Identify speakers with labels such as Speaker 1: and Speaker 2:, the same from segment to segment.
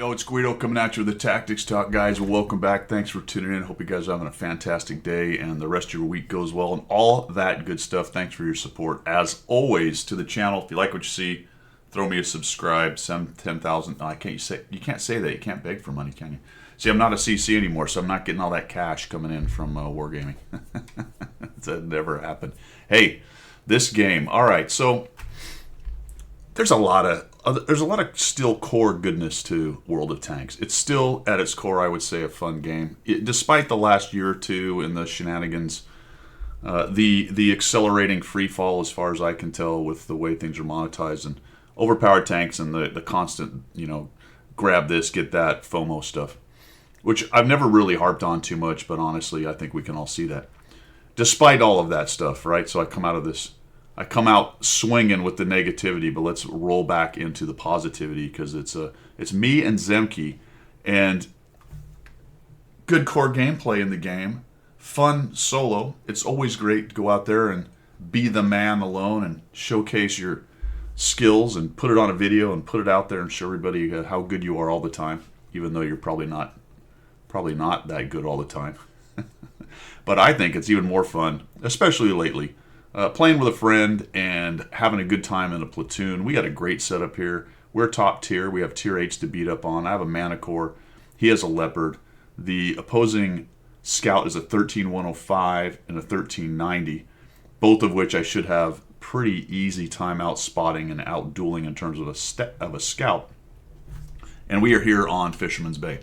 Speaker 1: Yo, it's Guido coming at you with the Tactics Talk, guys. Welcome back. Thanks for tuning in. Hope you guys are having a fantastic day and the rest of your week goes well and all that good stuff. Thanks for your support, as always, to the channel. If you like what you see, throw me a subscribe. Send 10,000. No, you can't say that. You can't beg for money, can you? See, I'm not a CC anymore, so I'm not getting all that cash coming in from Wargaming. That never happened. Hey, this game. All right, so there's a lot of still core goodness to World of Tanks. It's still, at its core, I would say, a fun game. Despite the last year or two and the shenanigans, the accelerating free fall, as far as I can tell, with the way things are monetized and overpowered tanks and the constant, grab this, get that, FOMO stuff, which I've never really harped on too much, but honestly, I think we can all see that. Despite all of that stuff, right? So I come out swinging with the negativity, but let's roll back into the positivity because it's me and Zemke, and good core gameplay in the game, fun solo. It's always great to go out there and be the man alone and showcase your skills and put it on a video and put it out there and show everybody how good you are all the time, even though you're probably not that good all the time. But I think it's even more fun, especially lately. Playing with a friend and having a good time in a platoon. We got a great setup here. We're top tier. We have tier 8s to beat up on. I have a Manicore. He has a Leopard. The opposing scout is a 13105 and a 1390, both of which I should have pretty easy time out spotting and out dueling in terms of a scout. And we are here on Fisherman's Bay.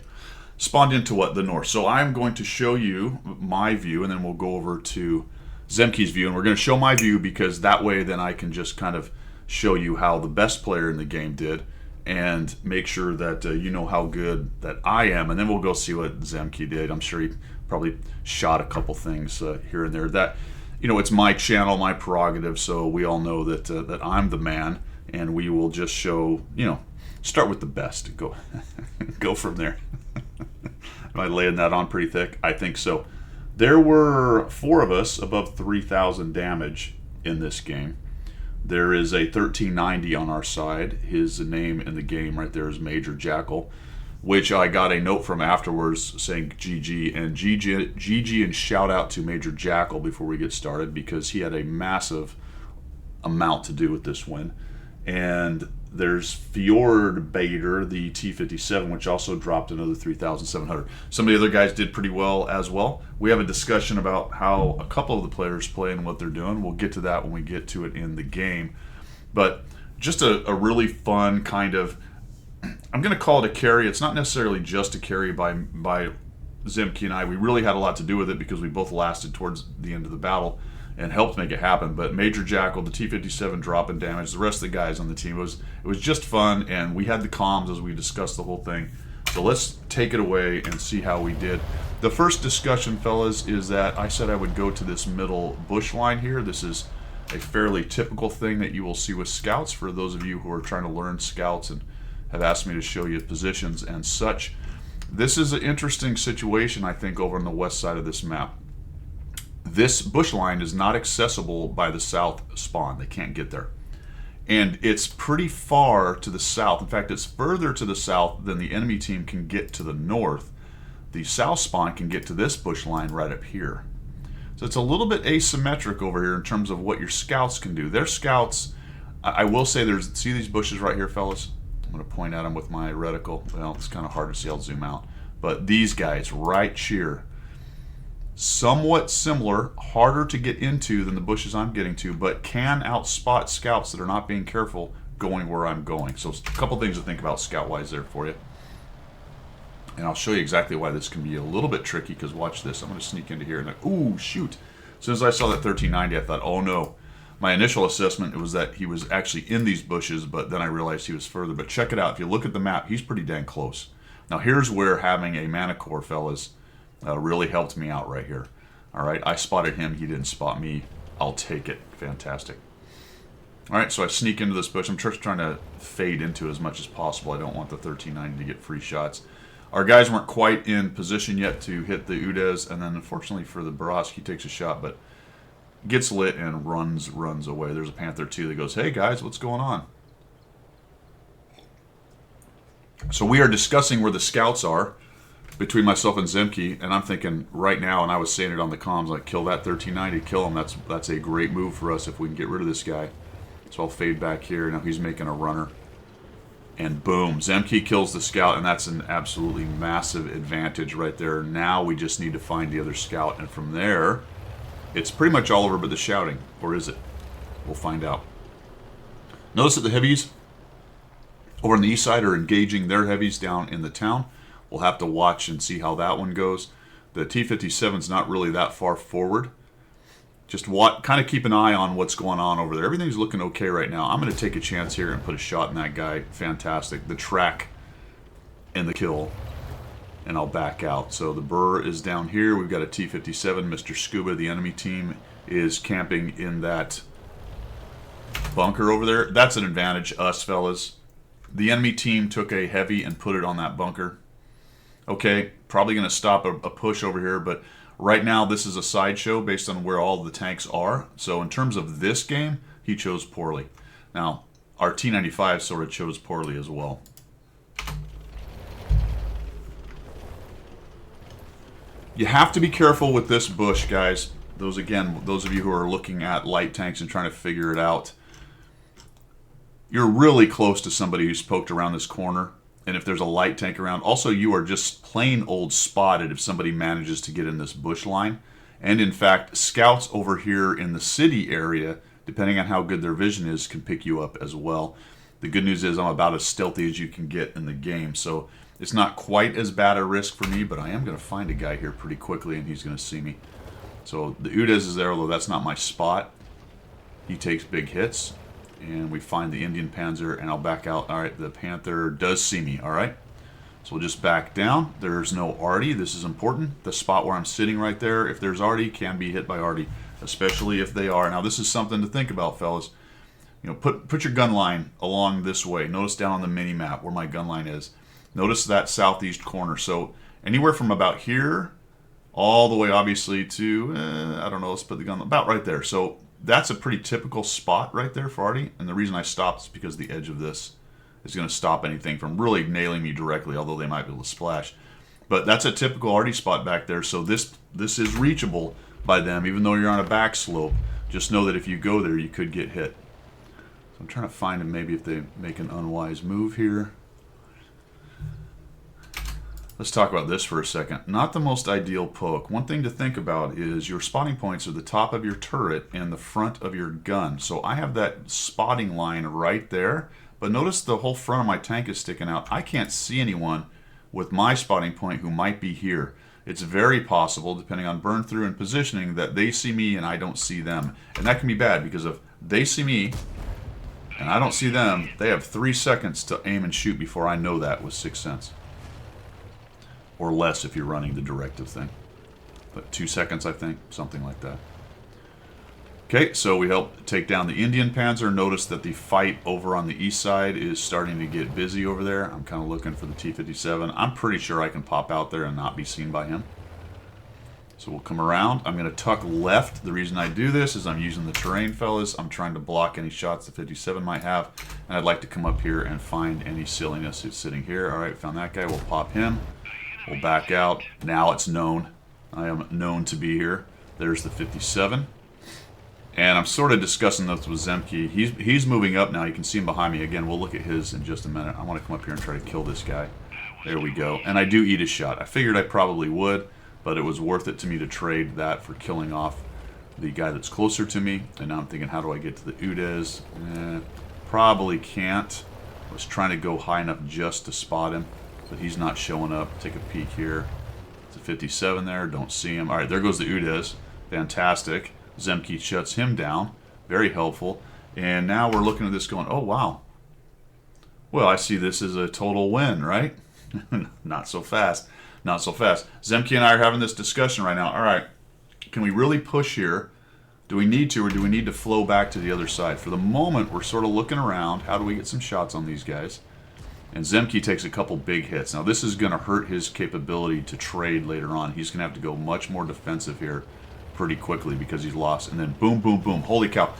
Speaker 1: Spawned into what? The north. So I'm going to show you my view, and then we'll go over to Zemke's view, and we're going to show my view because that way then I can just kind of show you how the best player in the game did and make sure that you know how good that I am, and then we'll go see what Zemke did. I'm sure he probably shot a couple things here and there. That, it's my channel, my prerogative, so we all know that that I'm the man, and we will just show, start with the best and go go from there. Am I laying that on pretty thick? I think so. There were 4 of us above 3,000 damage in this game. There is a 1390 on our side. His name in the game right there is Major Jackal, which I got a note from afterwards saying GG, and GG and shout out to Major Jackal before we get started because he had a massive amount to do with this win. And there's Fjord Bader, the T-57, which also dropped another 3,700. Some of the other guys did pretty well as well. We have a discussion about how a couple of the players play and what they're doing. We'll get to that when we get to it in the game. But just a really fun kind of, I'm going to call it a carry. It's not necessarily just a carry by Zemke and I. We really had a lot to do with it because we both lasted towards the end of the battle and helped make it happen. But Major Jackal, the T-57 dropping damage, the rest of the guys on the team, it was just fun, and we had the comms as we discussed the whole thing. So let's take it away and see how we did. The first discussion, fellas, is that I said I would go to this middle bush line here. This is a fairly typical thing that you will see with scouts for those of you who are trying to learn scouts and have asked me to show you positions and such. This is an interesting situation, I think, over on the west side of this map. This bush line is not accessible by the south spawn. They can't get there. And it's pretty far to the south. In fact, it's further to the south than the enemy team can get to the north. The south spawn can get to this bush line right up here. So it's a little bit asymmetric over here in terms of what your scouts can do. Their scouts, I will say, see these bushes right here, fellas? I'm going to point at them with my reticle. Well, it's kind of hard to see. I'll zoom out. But these guys right here, somewhat similar, harder to get into than the bushes I'm getting to, but can outspot scouts that are not being careful going where I'm going. So a couple things to think about scout-wise there for you. And I'll show you exactly why this can be a little bit tricky, because watch this. I'm going to sneak into here and like, ooh, shoot. As soon as I saw that 1390, I thought, oh no. My initial assessment was that he was actually in these bushes, but then I realized he was further. But check it out. If you look at the map, he's pretty dang close. Now here's where having a Manicore, fellas, really helped me out right here. All right, I spotted him. He didn't spot me. I'll take it. Fantastic. All right, so I sneak into this bush. I'm just trying to fade into as much as possible. I don't want the 1390 to get free shots. Our guys weren't quite in position yet to hit the Udez, and then unfortunately for the Barask, he takes a shot, but gets lit and runs away. There's a Panther 2 that goes, hey guys, what's going on? So we are discussing where the scouts are between myself and Zemke, and I'm thinking right now, and I was saying it on the comms, like, kill that 1390, kill him. That's a great move for us if we can get rid of this guy. So I'll fade back here. Now he's making a runner. And boom, Zemke kills the scout, and that's an absolutely massive advantage right there. Now we just need to find the other scout, and from there, it's pretty much all over but the shouting. Or is it? We'll find out. Notice that the heavies over on the east side are engaging their heavies down in the town. We'll have to watch and see how that one goes. The T-57's not really that far forward. Just kind of keep an eye on what's going on over there. Everything's looking okay right now. I'm going to take a chance here and put a shot in that guy. Fantastic. The track and the kill. And I'll back out. So the Burr is down here. We've got a T-57. Mr. Scuba, the enemy team, is camping in that bunker over there. That's an advantage, us fellas. The enemy team took a heavy and put it on that bunker. Okay, probably going to stop a push over here, but right now this is a sideshow based on where all the tanks are. So in terms of this game, he chose poorly. Now, our T-95 sort of chose poorly as well. You have to be careful with this bush, guys. Those of you who are looking at light tanks and trying to figure it out, you're really close to somebody who's poked around this corner. And if there's a light tank around, also you are just plain old spotted if somebody manages to get in this bush line. And in fact, scouts over here in the city area, depending on how good their vision is, can pick you up as well. The good news is I'm about as stealthy as you can get in the game. So it's not quite as bad a risk for me, but I am going to find a guy here pretty quickly and he's going to see me. So the Udez is there, although that's not my spot. He takes big hits. And we find the Indian Panzer, and I'll back out. All right, the Panther does see me, all right? So we'll just back down. There's no arty. This is important. The spot where I'm sitting right there, if there's arty, can be hit by arty, especially if they are. Now, this is something to think about, fellas. You know, put your gun line along this way. Notice down on the mini-map where my gun line is. Notice that southeast corner. So anywhere from about here all the way, obviously, to, I don't know, let's put the gun about right there. So that's a pretty typical spot right there for arty, and the reason I stopped is because the edge of this is going to stop anything from really nailing me directly, although they might be able to splash. But that's a typical arty spot back there, so this is reachable by them, even though you're on a back slope. Just know that if you go there, you could get hit. So I'm trying to find them maybe if they make an unwise move here. Let's talk about this for a second. Not the most ideal poke. One thing to think about is your spotting points are the top of your turret and the front of your gun. So I have that spotting line right there, but notice the whole front of my tank is sticking out. I can't see anyone with my spotting point who might be here. It's very possible, depending on burn through and positioning, that they see me and I don't see them. And that can be bad because if they see me and I don't see them, they have 3 seconds to aim and shoot before I know that with 6 Sense. Or less if you're running the directive thing. But 2 seconds, I think. Something like that. Okay, so we help take down the Indian Panzer. Notice that the fight over on the east side is starting to get busy over there. I'm kind of looking for the T-57. I'm pretty sure I can pop out there and not be seen by him. So we'll come around. I'm going to tuck left. The reason I do this is I'm using the terrain, fellas. I'm trying to block any shots the 57 might have. And I'd like to come up here and find any silliness who's sitting here. All right, found that guy. We'll pop him. We'll back out. Now it's known. I am known to be here. There's the 57. And I'm sort of discussing this with Zemke. He's moving up now. You can see him behind me. Again, we'll look at his in just a minute. I want to come up here and try to kill this guy. There we go. And I do eat a shot. I figured I probably would, but it was worth it to me to trade that for killing off the guy that's closer to me. And now I'm thinking, how do I get to the Udez? Probably can't. I was trying to go high enough just to spot him. But he's not showing up. Take a peek here. It's a 57 there. Don't see him. All right, there goes the Udez. Fantastic. Zemke shuts him down. Very helpful. And now we're looking at this going, oh, wow. Well, I see this as a total win, right? Not so fast. Not so fast. Zemke and I are having this discussion right now. All right, can we really push here? Do we need to, or do we need to flow back to the other side? For the moment, we're sort of looking around. How do we get some shots on these guys? And Zemke takes a couple big hits. Now, this is going to hurt his capability to trade later on. He's going to have to go much more defensive here pretty quickly because he's lost. And then boom, boom, boom. Holy cow.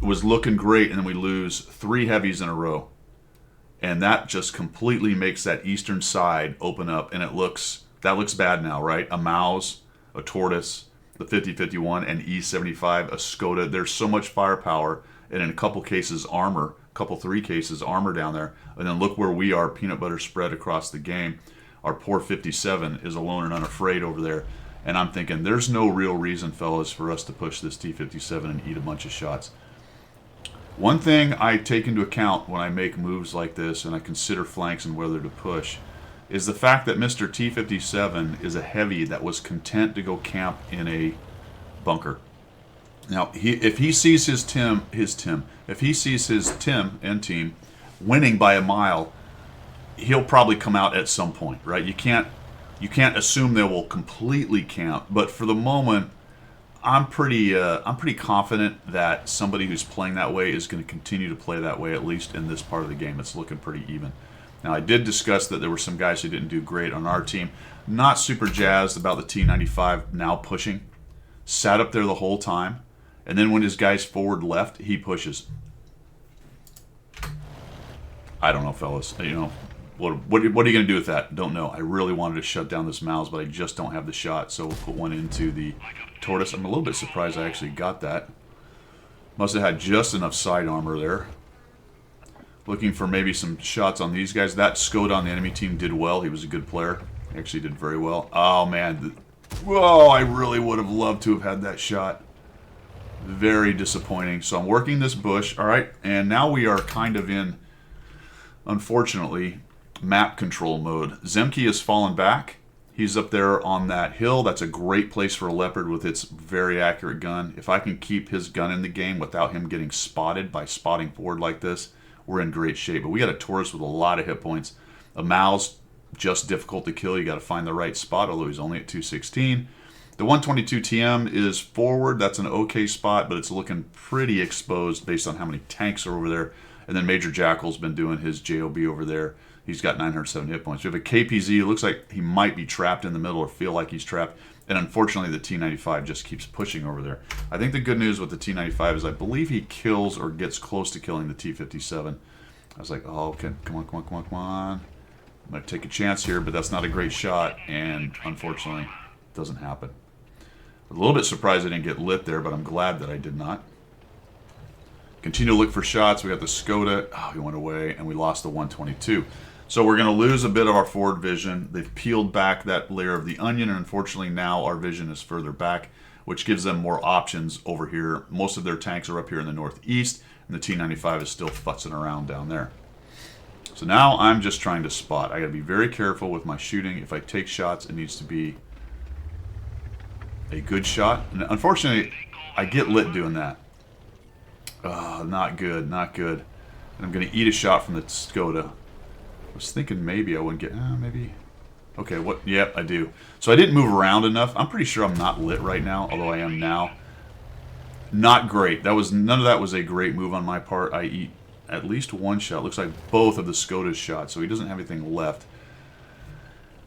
Speaker 1: It was looking great, and then we lose 3 heavies in a row. And that just completely makes that eastern side open up, and that looks bad now, right? A mouse, a tortoise, the 5051, and E75, a Skoda. There's so much firepower, and in a couple cases armor, three cases armor down there. And then look where we are, peanut butter spread across the game. Our poor 57 is alone and unafraid over there. And I'm thinking, there's no real reason, fellas, for us to push this T57 and eat a bunch of shots. One thing I take into account when I make moves like this and I consider flanks and whether to push is the fact that Mr. T57 is a heavy that was content to go camp in a bunker. Now, if he sees his Tim and team winning by a mile, he'll probably come out at some point, right? You can't assume they will completely camp, but for the moment, I'm pretty confident that somebody who's playing that way is going to continue to play that way, at least in this part of the game. It's looking pretty even. Now, I did discuss that there were some guys who didn't do great on our team. Not super jazzed about the T95 now pushing. Sat up there the whole time, and then when his guys forward left, he pushes. I don't know, fellas. You know, what are you going to do with that? Don't know. I really wanted to shut down this mouse, but I just don't have the shot, so we'll put one into the tortoise. I'm a little bit surprised I actually got that. Must have had just enough side armor there. Looking for maybe some shots on these guys. That Skoda on the enemy team did well. He was a good player. He actually did very well. Oh, man. Whoa, I really would have loved to have had that shot. Very disappointing. So I'm working this bush. All right, and now we are kind of in, unfortunately, map control mode. Zemke has fallen back. He's up there on that hill. That's a great place for a Leopard with its very accurate gun. If I can keep his gun in the game without him getting spotted by spotting forward like this, we're in great shape. But we got a Taurus with a lot of hit points. A Mao's just difficult to kill. You got to find the right spot, although he's only at 216. The 122 TM is forward. That's an okay spot, but it's looking pretty exposed based on how many tanks are over there. And then Major Jackal's been doing his JOB over there. He's got 907 hit points. We have a KPZ. It looks like he might be trapped in the middle or feel like he's trapped. And unfortunately, the T95 just keeps pushing over there. I think the good news with the T95 is I believe he kills or gets close to killing the T57. I was like, oh, okay, come on, come on, come on, come on. I'm going to take a chance here, but that's not a great shot. And unfortunately, it doesn't happen. A little bit surprised I didn't get lit there, but I'm glad that I did not. Continue to look for shots. We got the Skoda. Oh, he went away, and we lost the 122. So we're going to lose a bit of our forward vision. They've peeled back that layer of the onion, and unfortunately now our vision is further back, which gives them more options over here. Most of their tanks are up here in the northeast, and the T95 is still futzing around down there. So now I'm just trying to spot. I got to be very careful with my shooting. If I take shots, it needs to be a good shot. And unfortunately, I get lit doing that. Not good, not good. And I'm going to eat a shot from the Skoda. I was thinking maybe I wouldn't get, maybe. Okay, what? Yep, I do. So I didn't move around enough. I'm pretty sure I'm not lit right now, although I am now. Not great. None of that was a great move on my part. I eat at least one shot. Looks like both of the Skoda's shot, so he doesn't have anything left.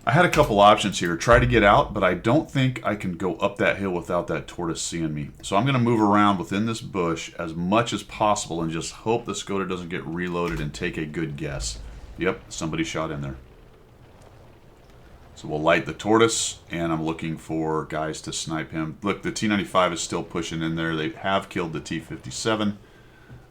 Speaker 1: I had a couple options here. Try to get out, but I don't think I can go up that hill without that tortoise seeing me. So I'm going to move around within this bush as much as possible and just hope the Skoda doesn't get reloaded and take a good guess. Yep, somebody shot in there. So we'll light the tortoise, and I'm looking for guys to snipe him. Look, the T95 is still pushing in there. They have killed the T57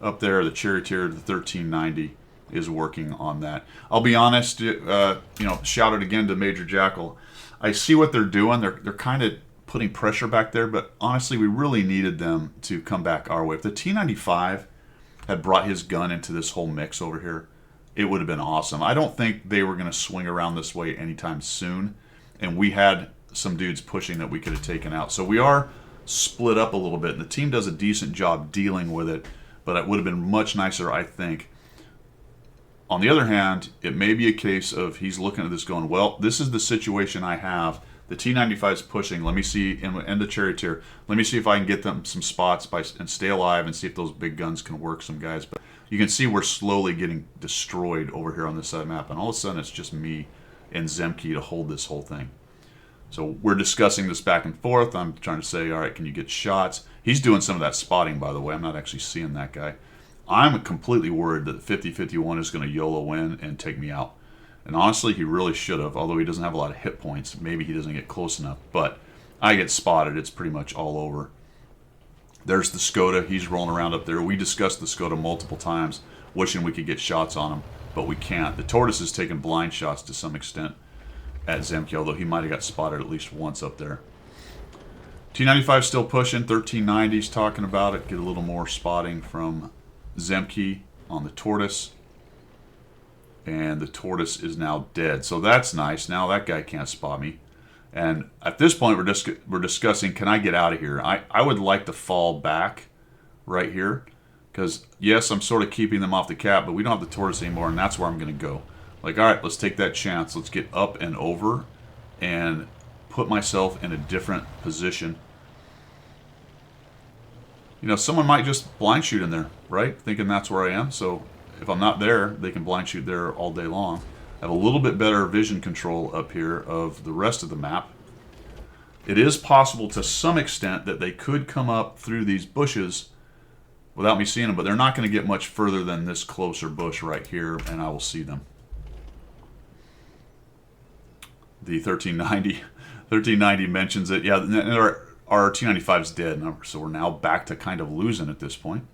Speaker 1: up there. The charioteer, the 1390, is working on that. I'll be honest, shout out again to Major Jackal. I see what they're doing. They're kind of putting pressure back there, but honestly, we really needed them to come back our way. If the T95 had brought his gun into this whole mix over here, it would have been awesome. I don't think they were going to swing around this way anytime soon, and we had some dudes pushing that we could have taken out. So we are split up a little bit, and the team does a decent job dealing with it, but it would have been much nicer, I think. On the other hand, it may be a case of he's looking at this going, well, this is the situation I have. The T95 is pushing. Let me see, and the charioteer. Let me see if I can get them some spots and stay alive and see if those big guns can work some guys. But you can see we're slowly getting destroyed over here on this side of the map. And all of a sudden, it's just me and Zemke to hold this whole thing. So we're discussing this back and forth. I'm trying to say, all right, can you get shots? He's doing some of that spotting, by the way. I'm not actually seeing that guy. I'm completely worried that 50-51 is going to YOLO win and take me out. And honestly, he really should have, although he doesn't have a lot of hit points. Maybe he doesn't get close enough. But I get spotted. It's pretty much all over. There's the Skoda. He's rolling around up there. We discussed the Skoda multiple times, wishing we could get shots on him, but we can't. The Tortoise is taking blind shots to some extent at Zemke, although he might have got spotted at least once up there. T95 still pushing. 1390's talking about it. Get a little more spotting from Zemke on the Tortoise. And the Tortoise is now dead. So that's nice. Now that guy can't spot me. And at this point, we're discussing, can I get out of here? I would like to fall back right here. Because, yes, I'm sort of keeping them off the cap, but we don't have the Tortoise anymore, and that's where I'm going to go. Like, all right, let's take that chance. Let's get up and over and put myself in a different position. You know, someone might just blind shoot in there, right? Thinking that's where I am. So if I'm not there, they can blind shoot there all day long. I have a little bit better vision control up here of the rest of the map. It is possible to some extent that they could come up through these bushes without me seeing them, but they're not going to get much further than this closer bush right here, and I will see them. The 1390 mentions it. Yeah, our T95 is dead, so we're now back to kind of losing at this point.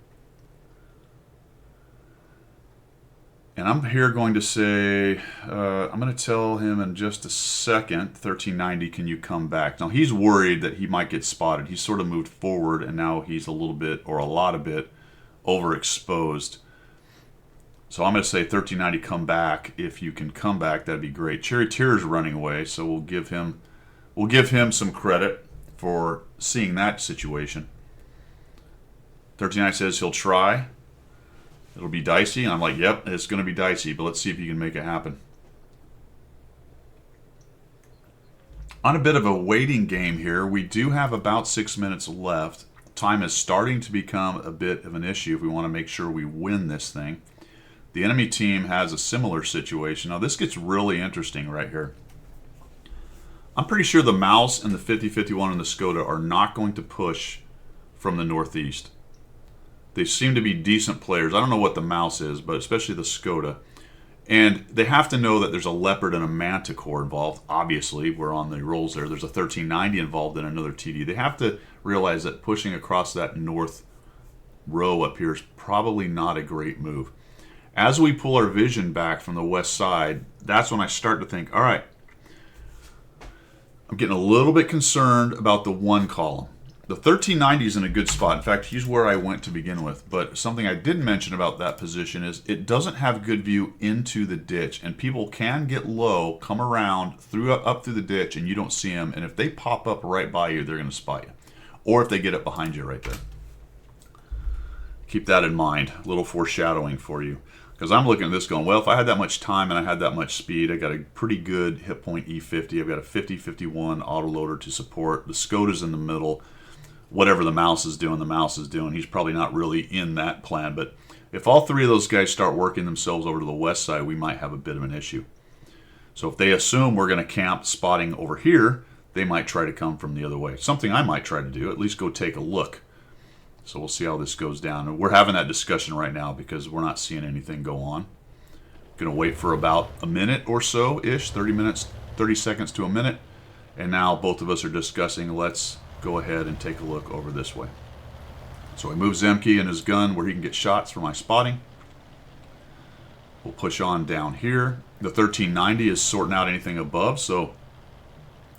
Speaker 1: And I'm here going to say, I'm going to tell him in just a second, 1390, can you come back? Now, he's worried that he might get spotted. He's sort of moved forward, and now he's a little bit, or a lot of bit, overexposed. So I'm going to say, 1390, come back. If you can come back, that'd be great. Charioteer's running away, so we'll give him some credit for seeing that situation. 1390 says he'll try. It'll be dicey, and I'm like, yep, it's going to be dicey, but let's see if you can make it happen. On a bit of a waiting game here, we do have about 6 minutes left. Time is starting to become a bit of an issue if we want to make sure we win this thing. The enemy team has a similar situation. Now, this gets really interesting right here. I'm pretty sure the Mouse and the 50-51 and the Skoda are not going to push from the northeast. They seem to be decent players. I don't know what the Mouse is, but especially the Skoda. And they have to know that there's a Leopard and a Manticore involved. Obviously, we're on the rolls there. There's a 1390 involved in another TD. They have to realize that pushing across that north row up here is probably not a great move. As we pull our vision back from the west side, that's when I start to think, all right, I'm getting a little bit concerned about the one column. The 1390 is in a good spot. In fact, he's where I went to begin with. But something I didn't mention about that position is it doesn't have good view into the ditch. And people can get low, come around up through the ditch, and you don't see them. And if they pop up right by you, they're going to spot you. Or if they get up behind you right there. Keep that in mind. A little foreshadowing for you. Because I'm looking at this going, well, if I had that much time and I had that much speed, I got a pretty good hit point E50. I've got a 50-51 autoloader to support. The Skoda's in the middle. Whatever the Mouse is doing, the Mouse is doing. He's probably not really in that plan. But if all three of those guys start working themselves over to the west side, we might have a bit of an issue. So if they assume we're going to camp spotting over here, they might try to come from the other way. Something I might try to do, at least go take a look. So we'll see how this goes down. And we're having that discussion right now because we're not seeing anything go on. Going to wait for about a minute or so-ish, 30 seconds to a minute. And now both of us are discussing, let's go ahead and take a look over this way. So I move Zemke and his gun where he can get shots for my spotting. We'll push on down here. The 1390 is sorting out anything above, so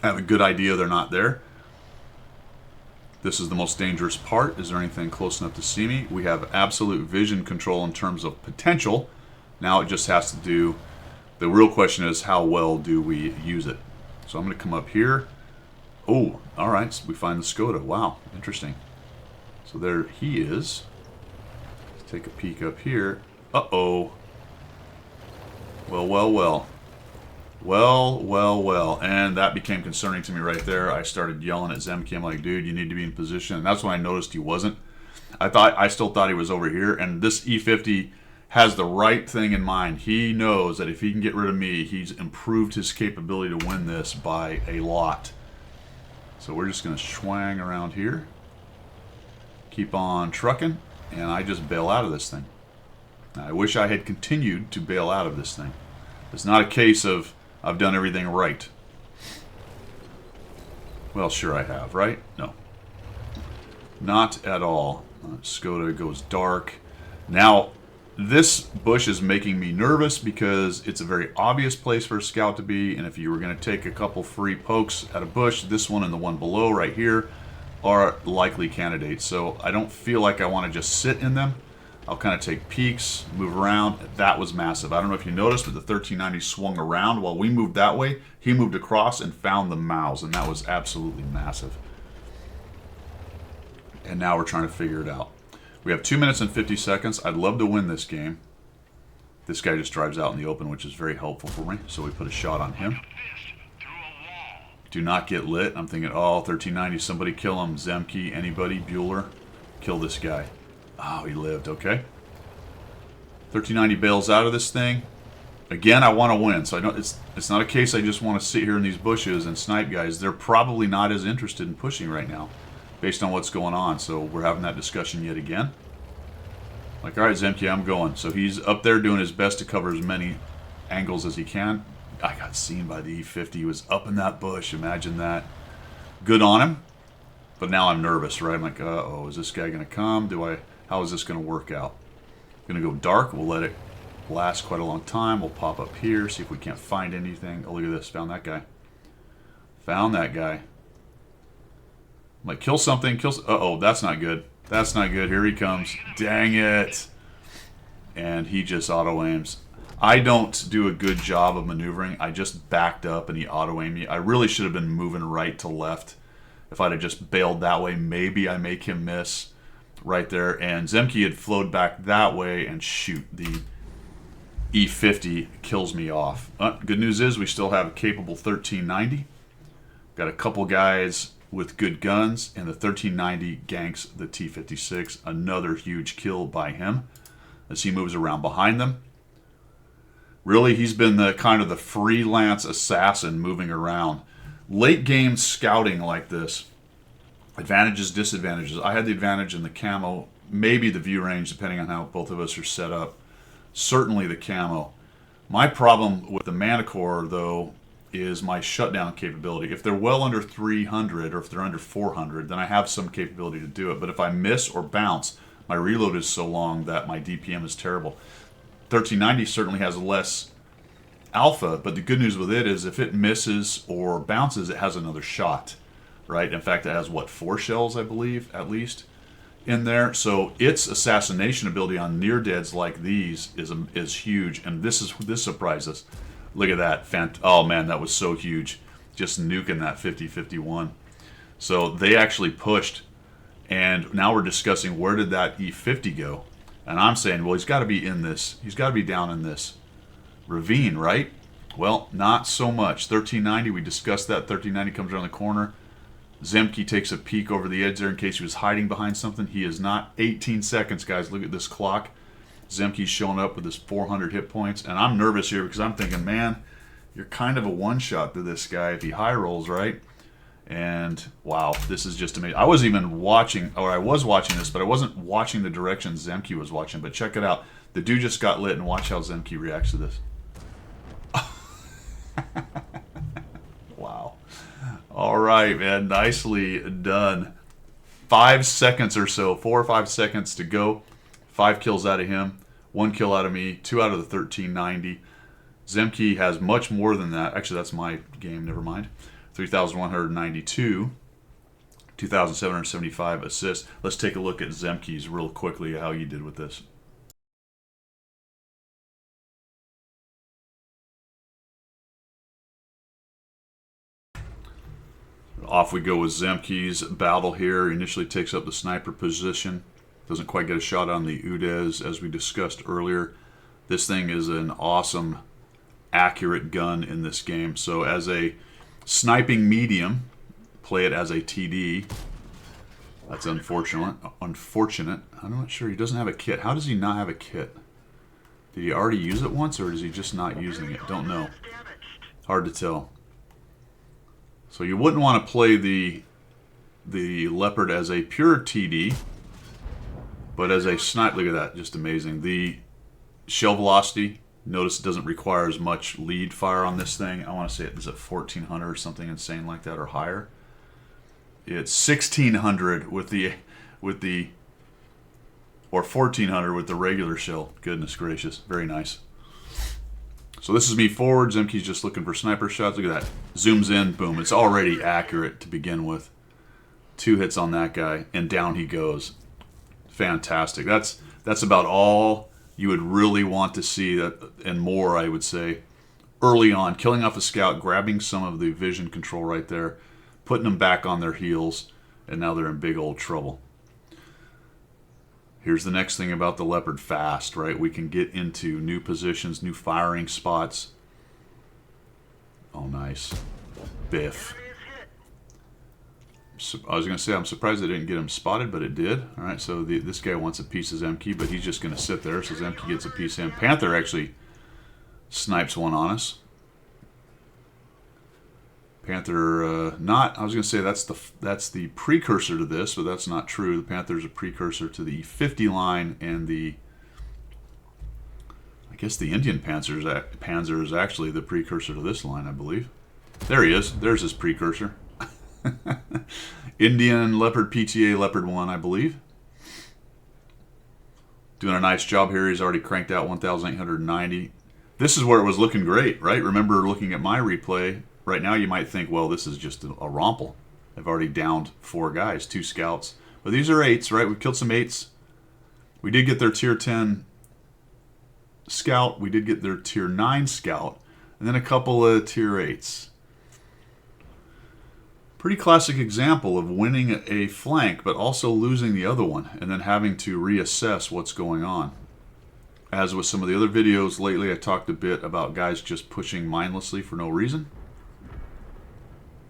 Speaker 1: I have a good idea they're not there. This is the most dangerous part. Is there anything close enough to see me? We have absolute vision control in terms of potential. Now it just has to do, the real question is how well do we use it? So I'm going to come up here. Oh, all right, so we find the Skoda. Wow, interesting. So there he is. Let's take a peek up here. Uh-oh. Well, well, well. Well, well, well. And that became concerning to me right there. I started yelling at Zemke. I'm like, dude, you need to be in position. And that's when I noticed he wasn't. I still thought he was over here. And this E50 has the right thing in mind. He knows that if he can get rid of me, he's improved his capability to win this by a lot. So we're just going to swang around here. Keep on trucking. And I just bail out of this thing. Now, I wish I had continued to bail out of this thing. It's not a case of I've done everything right. Well, sure I have, right? No. Not at all. Skoda goes dark. Now, this bush is making me nervous because it's a very obvious place for a scout to be, and if you were going to take a couple free pokes at a bush, this one and the one below right here are likely candidates. So I don't feel like I want to just sit in them. I'll kind of take peeks, move around. That was massive. I don't know if you noticed, but the 1390 swung around. While we moved that way, he moved across and found the mows, and that was absolutely massive. And now we're trying to figure it out. We have 2 minutes and 50 seconds. I'd love to win this game. This guy just drives out in the open, which is very helpful for me. So we put a shot on him. Do not get lit. I'm thinking, oh, 1390, somebody kill him. Zemke, anybody, Bueller, kill this guy. Oh, he lived. Okay. 1390 bails out of this thing. Again, I want to win. So I don't. It's not a case I just want to sit here in these bushes and snipe guys. They're probably not as interested in pushing right now, based on what's going on. So we're having that discussion yet again. Like, all right, Zemke, I'm going. So he's up there doing his best to cover as many angles as he can. I got seen by the E50. He was up in that bush. Imagine that. Good on him. But now I'm nervous, right? I'm like, uh-oh, is this guy going to come? How is this going to work out? Going to go dark. We'll let it last quite a long time. We'll pop up here, see if we can't find anything. Oh, look at this. Found that guy. Found that guy. I'm like, kill something. Uh-oh, that's not good. That's not good. Here he comes. Dang it. And he just auto-aims. I don't do a good job of maneuvering. I just backed up and he auto-aimed me. I really should have been moving right to left. If I'd have just bailed that way, maybe I make him miss right there. And Zemke had flowed back that way, and shoot, the E50 kills me off. Good news is we still have a capable 1390. Got a couple guys with good guns, and the 1390 ganks the T56. Another huge kill by him as he moves around behind them. Really, he's been the kind of the freelance assassin moving around. Late game scouting like this, advantages, disadvantages. I had the advantage in the camo, maybe the view range, depending on how both of us are set up. Certainly the camo. My problem with the Manicore, though, is my shutdown capability. If they're well under 300 or if they're under 400, then I have some capability to do it. But if I miss or bounce, my reload is so long that my DPM is terrible. 1390 certainly has less alpha, but the good news with it is if it misses or bounces, it has another shot, right? In fact, it has, what, 4 shells, I believe, at least, in there. So its assassination ability on near deads like these is huge, and this surprised us. Look at that. Oh, man, that was so huge. Just nuking that 50-51. So they actually pushed, and now we're discussing where did that E50 go? And I'm saying, well, he's got to be in this. He's got to be down in this ravine, right? Well, not so much. 1390, we discussed that. 1390 comes around the corner. Zemke takes a peek over the edge there in case he was hiding behind something. He is not. 18 seconds, guys. Look at this clock. Zemke's showing up with his 400 hit points. And I'm nervous here because I'm thinking, man, you're kind of a one-shot to this guy if he high rolls, right? And, wow, this is just amazing. I was watching this, but I wasn't watching the direction Zemke was watching. But check it out. The dude just got lit, and watch how Zemke reacts to this. Wow. All right, man. Nicely done. 5 seconds or so. 4 or 5 seconds to go. 5 kills out of him. 1 kill out of me. 2 out of the 1390. Zemke has much more than that. Actually, that's my game. Never mind. 3,192. 2,775 assists. Let's take a look at Zemke's real quickly, how he did with this. Off we go with Zemke's battle here. He initially takes up the sniper position. Doesn't quite get a shot on the Udez, as we discussed earlier. This thing is an awesome, accurate gun in this game. So as a sniping medium, play it as a TD. That's unfortunate. I'm not sure. He doesn't have a kit. How does he not have a kit? Did he already use it once, or is he just not using it? Don't know. Hard to tell. So you wouldn't want to play the Leopard as a pure TD, but as a snipe, look at that, just amazing. The Shell velocity. Notice it doesn't require as much lead fire on this thing. I want to say it is at 1400 or something insane like that, or higher. It's 1600 with the or 1400 with the regular shell. Goodness gracious, very nice. So this is me forward. Zemke's just looking for sniper shots. Look at that. Zooms in, boom. It's already accurate to begin with. 2 hits on that guy, and down he goes. Fantastic. That's about all you would really want to see, that, and more, I would say, early on. Killing off a scout, grabbing some of the vision control right there, putting them back on their heels, and now they're in big old trouble. Here's the next thing about the Leopard: fast, right? We can get into new positions, new firing spots. Oh, nice. Biff. So, I was going to say, I'm surprised I didn't get him spotted, but it did. All right, so this guy wants a piece of Zemke, but he's just going to sit there, so Zemke gets a piece of him. Panther actually snipes one on us. Panther, not. I was going to say that's the precursor to this, but that's not true. The Panther's a precursor to the 50 line, and I guess the Indian Panzer is actually the precursor to this line, I believe. There he is. There's his precursor. Indian Leopard PTA Leopard 1, I believe. Doing a nice job here. He's already cranked out 1,890. This is where it was looking great, right? Remember looking at my replay. Right now you might think, well, this is just a romple. I've already downed 4 guys, 2 scouts. But these are 8s, right? We've killed some 8s. We did get their tier 10 scout. We did get their tier 9 scout. And then a couple of tier 8s. Pretty classic example of winning a flank, but also losing the other one, and then having to reassess what's going on. As with some of the other videos lately, I talked a bit about guys just pushing mindlessly for no reason.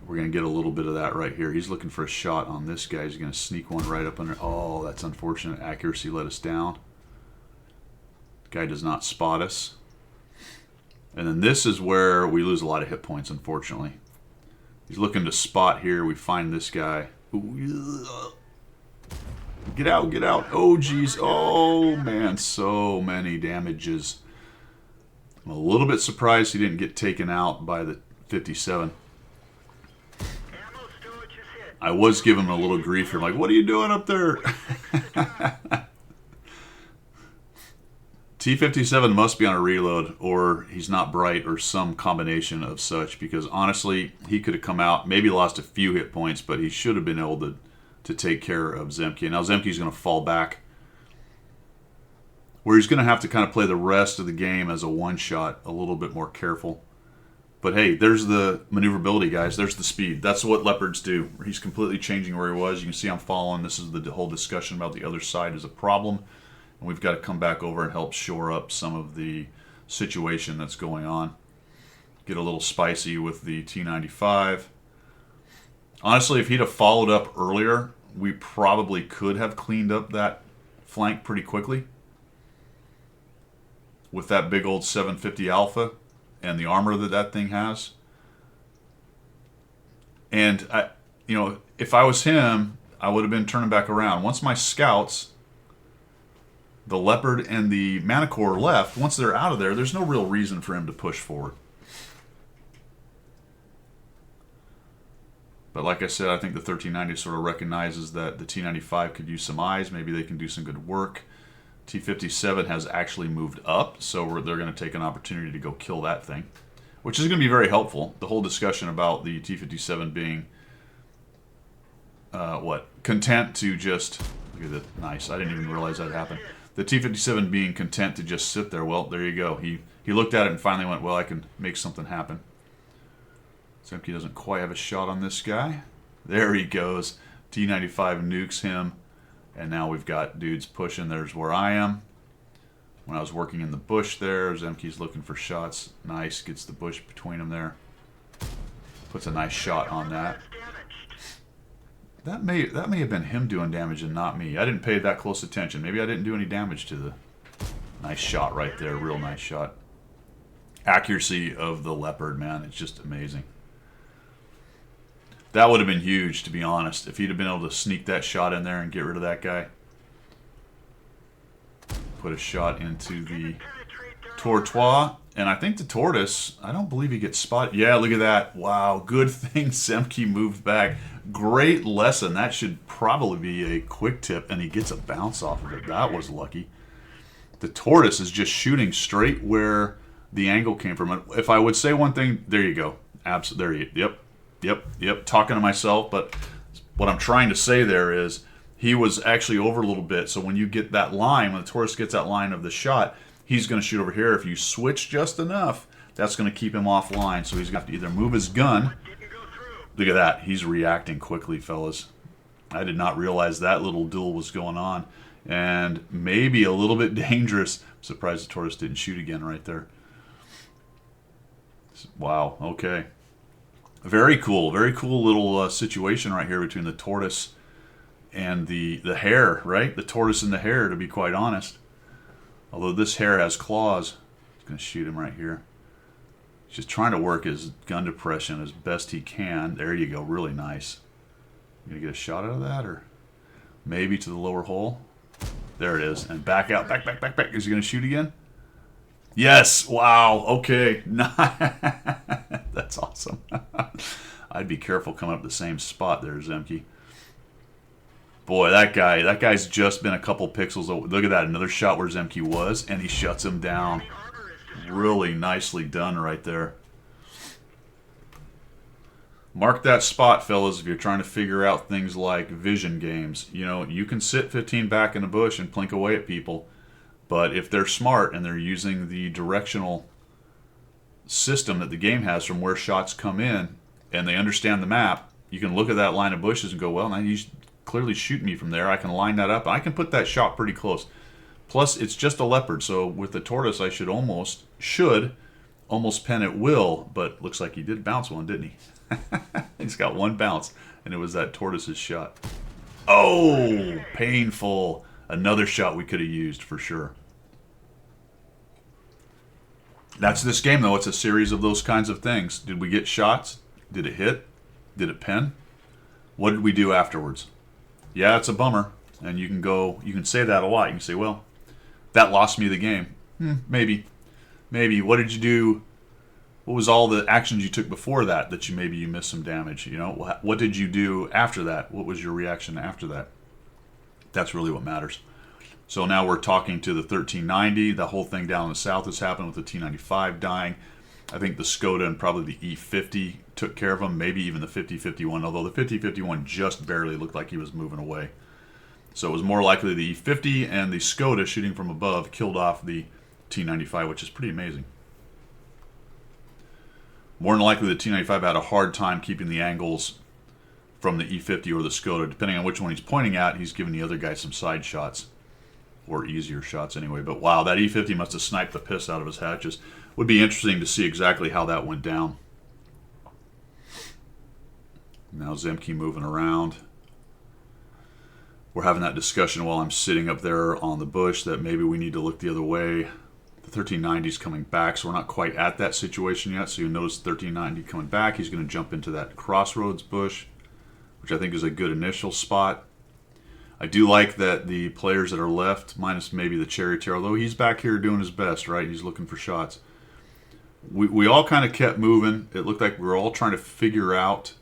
Speaker 1: We're going to get a little bit of that right here. He's looking for a shot on this guy. He's going to sneak one right up under. Oh, that's unfortunate. Accuracy let us down. Guy does not spot us. And then this is where we lose a lot of hit points, unfortunately. He's looking to spot here. We find this guy. Ooh, get out, get out. Oh, geez. Oh, man. So many damages. I'm a little bit surprised he didn't get taken out by the 57. I was giving him a little grief here. I'm like, what are you doing up there? T-57 must be on a reload, or he's not bright, or some combination of such, because honestly, he could have come out, maybe lost a few hit points, but he should have been able to take care of Zemke. Now Zemke's going to fall back, where he's going to have to kind of play the rest of the game as a one-shot, a little bit more careful. But hey, there's the maneuverability, guys. There's the speed. That's what Leopards do. He's completely changing where he was. You can see I'm following. This is the whole discussion about the other side is a problem. And we've got to come back over and help shore up some of the situation that's going on. Get a little spicy with the T-95. Honestly, if he'd have followed up earlier, we probably could have cleaned up that flank pretty quickly. With that big old 750 Alpha and the armor that thing has. And if I was him, I would have been turning back around. Once my scouts, the Leopard and the Manicore left, once they're out of there, there's no real reason for him to push forward. But like I said, I think the 1390 sort of recognizes that the T-95 could use some eyes. Maybe they can do some good work. T-57 has actually moved up, so they're going to take an opportunity to go kill that thing, which is going to be very helpful. The whole discussion about the T-57 being, content to just, look at that, nice, I didn't even realize that happened. The T-57 being content to just sit there, well, there you go. He looked at it and finally went, well, I can make something happen. Zemke doesn't quite have a shot on this guy. There he goes. T-95 nukes him. And now we've got dudes pushing. There's where I am. When I was working in the bush there, Zemke's looking for shots. Nice. Gets the bush between them there. Puts a nice shot on that. That may have been him doing damage and not me. I didn't pay that close attention. Maybe I didn't do any damage to the... Nice shot right there. Real nice shot. Accuracy of the Leopard, man. It's just amazing. That would have been huge, to be honest, if he'd have been able to sneak that shot in there and get rid of that guy. Put a shot into the Courtois, and I think the tortoise, I don't believe he gets spotted. Yeah, look at that. Wow, good thing Zemke moved back. Great lesson. That should probably be a quick tip, and he gets a bounce off of it. That was lucky. The tortoise is just shooting straight where the angle came from. And if I would say one thing, there you go. Absolutely. There you, yep. Talking to myself, but what I'm trying to say there is he was actually over a little bit. So when you get that line, when the tortoise gets that line of the shot, he's going to shoot over here. If you switch just enough, that's going to keep him offline. So he's got to either move his gun. Look at that. He's reacting quickly, fellas. I did not realize that little duel was going on. And maybe a little bit dangerous. I'm surprised the tortoise didn't shoot again right there. Wow, okay. Very cool little situation right here between the tortoise and the hare, right? The tortoise and the hare, to be quite honest. Although this hare has claws. He's going to shoot him right here. He's just trying to work his gun depression as best he can. There you go, really nice. You going to get a shot out of that, or maybe to the lower hole? There it is. And back out, back. Is he going to shoot again? Yes! Wow, okay. That's awesome. I'd be careful coming up the same spot there, Zemke. Boy, that guy's just been a couple pixels over. Look at that, another shot where Zemke was, and he shuts him down. Really nicely done right there. Mark that spot, fellas, if you're trying to figure out things like vision games. You know, you can sit 15 back in the bush and plink away at people, but if they're smart and they're using the directional system that the game has from where shots come in, and they understand the map, you can look at that line of bushes and go, well, now he's clearly shooting me from there. I can line that up, and I can put that shot pretty close. Plus, it's just a leopard, so with the tortoise, I should almost pen at will, but looks like he did bounce one, didn't he? He's got one bounce, and it was that tortoise's shot. Oh, painful. Another shot we could have used for sure. That's this game, though. It's a series of those kinds of things. Did we get shots? Did it hit? Did it pen? What did we do afterwards? Yeah, it's a bummer. And you can say that a lot. You can say, well, that lost me the game. Maybe. What did you do? What was all the actions you took before that you missed some damage? You know, what did you do after that? What was your reaction after that? That's really what matters. So now we're talking to the 1390. The whole thing down in the south has happened with the T95 dying. I think the Skoda and probably the E50 took care of him, maybe even the 5051, although the 5051 just barely looked like he was moving away. So it was more likely the E50 and the Skoda shooting from above killed off the T95, which is pretty amazing. More than likely the T95 had a hard time keeping the angles from the E50 or the Skoda. Depending on which one he's pointing at, he's giving the other guy some side shots. Or easier shots anyway. But wow, that E50 must have sniped the piss out of his hatches. Would be interesting to see exactly how that went down. Now Zemke moving around. We're having that discussion while I'm sitting up there on the bush that maybe we need to look the other way. The 1390 is coming back, so we're not quite at that situation yet. So you notice 1390 coming back. He's going to jump into that crossroads bush, which I think is a good initial spot. I do like that the players that are left, minus maybe the charioteer, although he's back here doing his best, right? He's looking for shots. We all kind of kept moving. It looked like we were all trying to figure out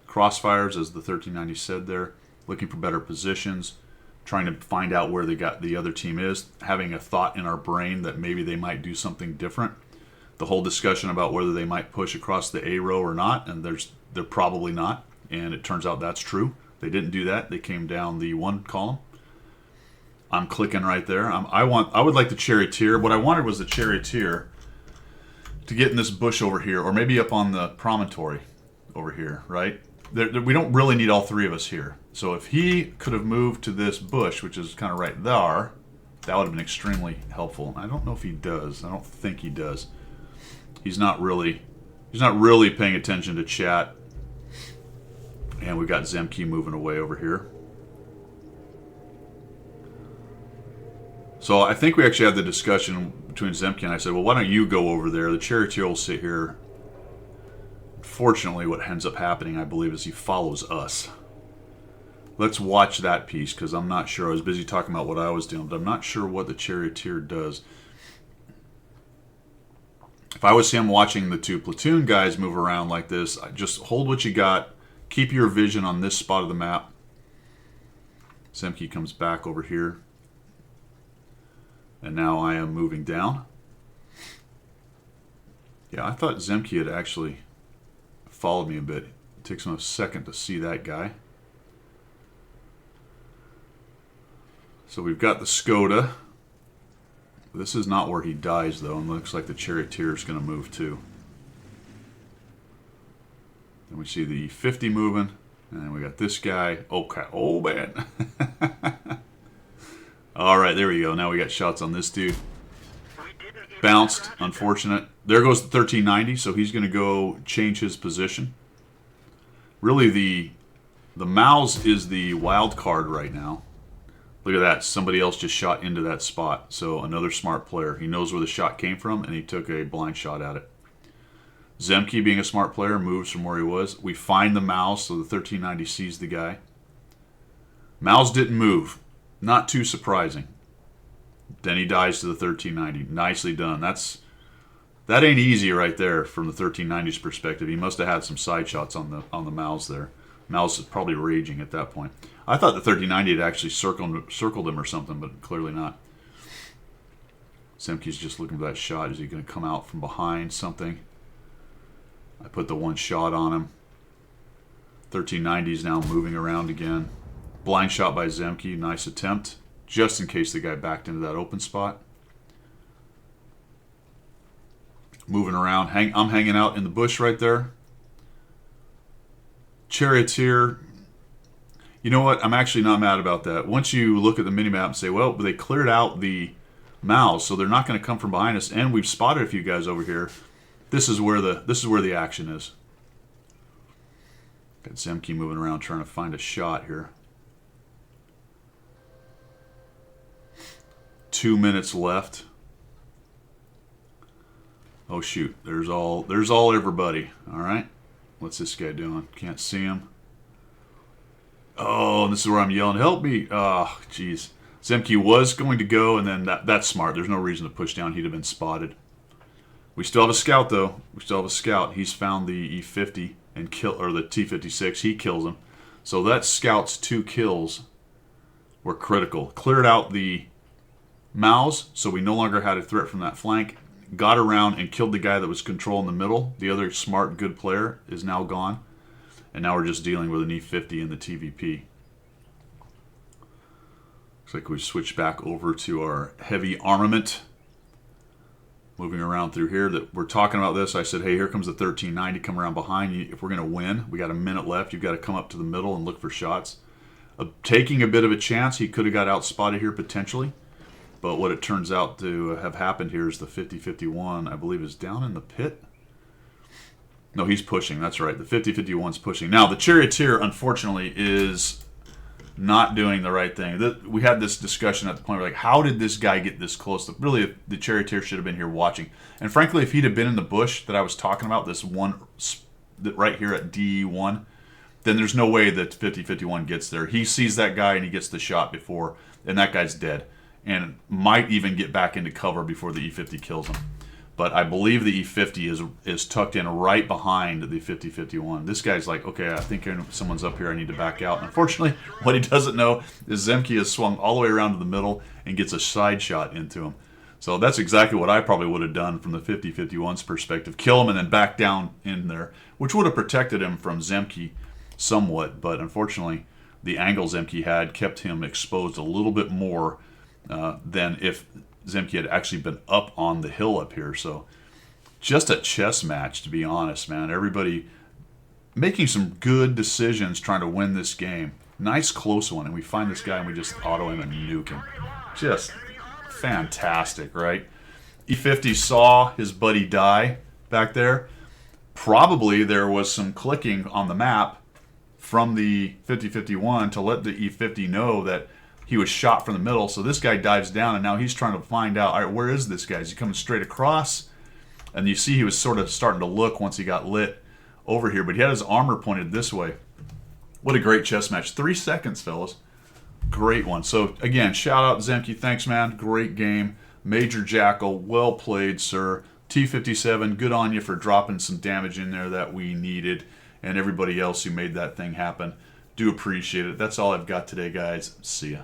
Speaker 1: crossfires, as the 1390 said there, looking for better positions, trying to find out where the other team is, having a thought in our brain that maybe they might do something different. The whole discussion about whether they might push across the A row or not, and they're probably not, and it turns out that's true. They didn't do that. They came down the one column. I'm clicking right there. I would like the charioteer. What I wanted was the charioteer to get in this bush over here, or maybe up on the promontory over here, right? We don't really need all three of us here. So if he could have moved to this bush, which is kind of right there, that would have been extremely helpful. I don't know if he does. I don't think he does. He's not really paying attention to chat. And we got Zemke moving away over here. So I think we actually had the discussion between Zemke and I said, well, why don't you go over there? The charioteer will sit here. Fortunately, what ends up happening, I believe, is he follows us. Let's watch that piece, because I'm not sure. I was busy talking about what I was doing, but I'm not sure what the charioteer does. If I was him watching the two Platoon guys move around like this, I just hold what you got. Keep your vision on this spot of the map. Zemke comes back over here. And now I am moving down. Yeah, I thought Zemke had actually followed me a bit. It takes him a second to see that guy. So we've got the Skoda. This is not where he dies, though, and looks like the Charioteer is going to move, too. Then we see the 50 moving, and then we got this guy. Okay. Oh, man. All right, there we go. Now we got shots on this dude. Bounced. Unfortunate. There goes the 1390, so he's going to go change his position. Really, the mouse is the wild card right now. Look at that. Somebody else just shot into that spot. So another smart player. He knows where the shot came from, and he took a blind shot at it. Zemke, being a smart player, moves from where he was. We find the mouse, so the 1390 sees the guy. Mouse didn't move. Not too surprising. Then he dies to the 1390. Nicely done. That ain't easy right there from the 1390's perspective. He must have had some side shots on the mouse there. Mouse is probably raging at that point. I thought the 1390 had actually circled him or something, but clearly not. Zemke's just looking for that shot. Is he going to come out from behind something? I put the one shot on him. 1390 is now moving around again. Blind shot by Zemke. Nice attempt. Just in case the guy backed into that open spot. Moving around. I'm hanging out in the bush right there. Charioteer. You know what? I'm actually not mad about that. Once you look at the minimap and say, well, they cleared out the mouse, so they're not going to come from behind us, and we've spotted a few guys over here. This is where the action is. Got Zemke moving around trying to find a shot here. 2 minutes left. Oh shoot! There's all everybody. All right. What's this guy doing? Can't see him. Oh, this is where I'm yelling, help me. Oh, jeez. Zemke was going to go, and then that's smart. There's no reason to push down. He'd have been spotted. We still have a scout, though. We still have a scout. He's found the E50 and or the T56. He kills him. So that scout's 2 kills were critical. Cleared out the mouse, so we no longer had a threat from that flank. Got around and killed the guy that was controlling the middle. The other smart, good player is now gone. And now we're just dealing with an E50 and the TVP. Looks like we switched back over to our heavy armament. Moving around through here. That we're talking about this. I said, hey, here comes the 1390. Come around behind you. If we're going to win, we got a minute left. You've got to come up to the middle and look for shots. Taking a bit of a chance. He could have got outspotted here potentially. But what it turns out to have happened here is the 50-51, I believe, is down in the pit. No, he's pushing. That's right. The 50-51's pushing. Now, the Charioteer, unfortunately, is not doing the right thing. We had this discussion at the point where, like, how did this guy get this close? Really, the Charioteer should have been here watching. And frankly, if he'd have been in the bush that I was talking about, this one right here at D1, then there's no way that 50-51 gets there. He sees that guy and he gets the shot before, and that guy's dead. And might even get back into cover before the E50 kills him. But I believe the E50 is tucked in right behind the 50-51. This guy's like, okay, I think someone's up here. I need to back out. And unfortunately, what he doesn't know is Zemke has swung all the way around to the middle and gets a side shot into him. So that's exactly what I probably would have done from the 50-51's perspective. Kill him and then back down in there, which would have protected him from Zemke somewhat. But unfortunately, the angle Zemke had kept him exposed a little bit more than if Zemke had actually been up on the hill up here. So just a chess match, to be honest, man. Everybody making some good decisions trying to win this game. Nice close one. And we find this guy and we just auto him and nuke him. Just fantastic, right? E50 saw his buddy die back there. Probably there was some clicking on the map from the 50-51 to let the E50 know that he was shot from the middle, so this guy dives down, and now he's trying to find out, all right, where is this guy? Is he coming straight across? And you see he was sort of starting to look once he got lit over here, but he had his armor pointed this way. What a great chess match. 3 seconds, fellas. Great one. So, again, shout out Zemke. Thanks, man. Great game. Major Jackal. Well played, sir. T57, good on you for dropping some damage in there that we needed, and everybody else who made that thing happen. Do appreciate it. That's all I've got today, guys. See ya.